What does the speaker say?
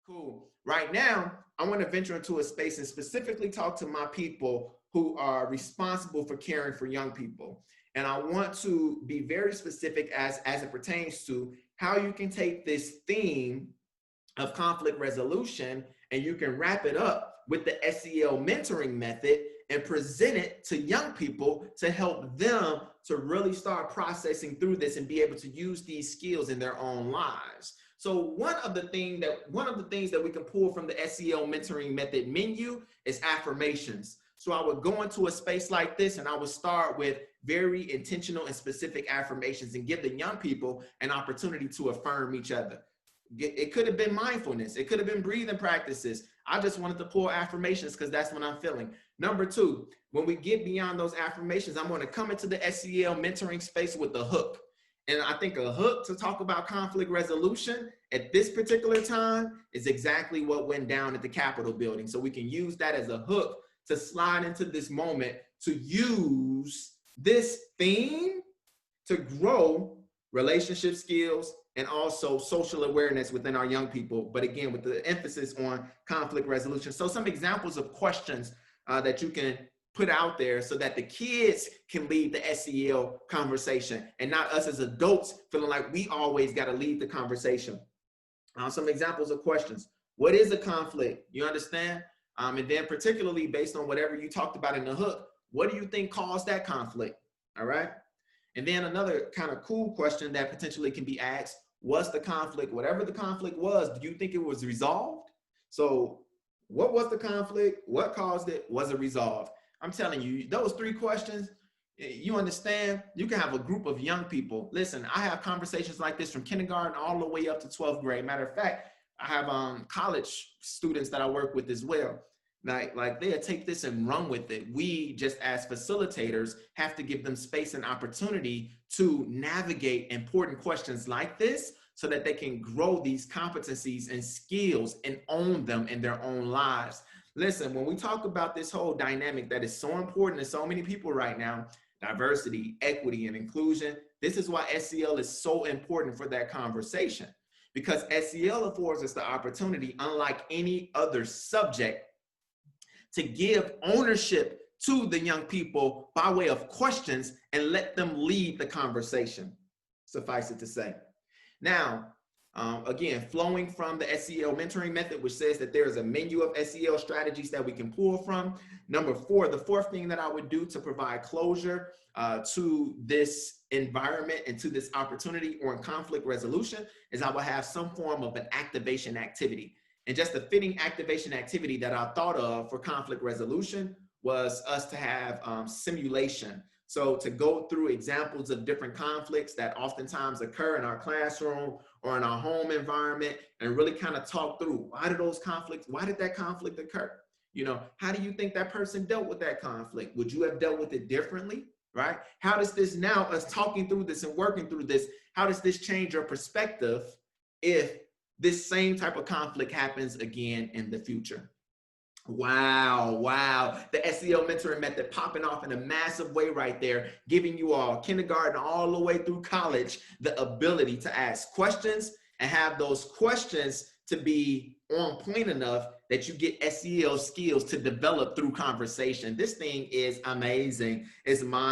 Cool. Right now, I want to venture into a space and specifically talk to my people who are responsible for caring for young people. And I want to be very specific as it pertains to how you can take this theme of conflict resolution and you can wrap it up with the SEL mentoring method and present it to young people to help them to really start processing through this and be able to use these skills in their own lives. So one of the things that we can pull from the SEL mentoring method menu is affirmations. So I would go into a space like this and I would start with very intentional and specific affirmations and give the young people an opportunity to affirm each other. It could have been mindfulness. It could have been breathing practices. I just wanted to pull affirmations because that's what I'm feeling. Number two, when we get beyond those affirmations, I'm going to come into the SEL mentoring space with a hook. And I think a hook to talk about conflict resolution at this particular time is exactly what went down at the Capitol building. So we can use that as a hook to slide into this moment to use this theme to grow relationship skills and also social awareness within our young people. But again, with the emphasis on conflict resolution. So some examples of questions that you can put out there so that the kids can lead the SEL conversation and not us as adults feeling like we always got to lead the conversation. Some examples of questions. What is a conflict? You understand? And then particularly based on whatever you talked about in the hook, what do you think caused that conflict? All right. And then another kind of cool question that potentially can be asked, was the conflict, whatever the conflict was, do you think it was resolved? So what was the conflict? What caused it? Was it resolved? I'm telling you, those three questions, you understand, you can have a group of young people. Listen, I have conversations like this from kindergarten all the way up to 12th grade. Matter of fact, I have college students that I work with as well. Like they'll take this and run with it. We just as facilitators have to give them space and opportunity to navigate important questions like this so that they can grow these competencies and skills and own them in their own lives. Listen, when we talk about this whole dynamic that is so important to so many people right now, diversity, equity, and inclusion, this is why SEL is so important for that conversation. Because SEL affords us the opportunity, unlike any other subject, to give ownership to the young people by way of questions and let them lead the conversation, suffice it to say. Now, again, flowing from the SEL mentoring method, which says that there is a menu of SEL strategies that we can pull from. Number four, the fourth thing that I would do to provide closure to this environment and to this opportunity on conflict resolution is I will have some form of an activation activity. And just the fitting activation activity that I thought of for conflict resolution was us to have simulation. So to go through examples of different conflicts that oftentimes occur in our classroom or in our home environment and really kind of talk through why did that conflict occur? You know, how do you think that person dealt with that conflict? Would you have dealt with it differently, right? How does this now, us talking through this and working through this, how does this change your perspective if this same type of conflict happens again in the future? Wow. The SEL mentoring method popping off in a massive way right there, giving you all kindergarten all the way through college, the ability to ask questions and have those questions to be on point enough that you get SEL skills to develop through conversation. This thing is amazing. It's mind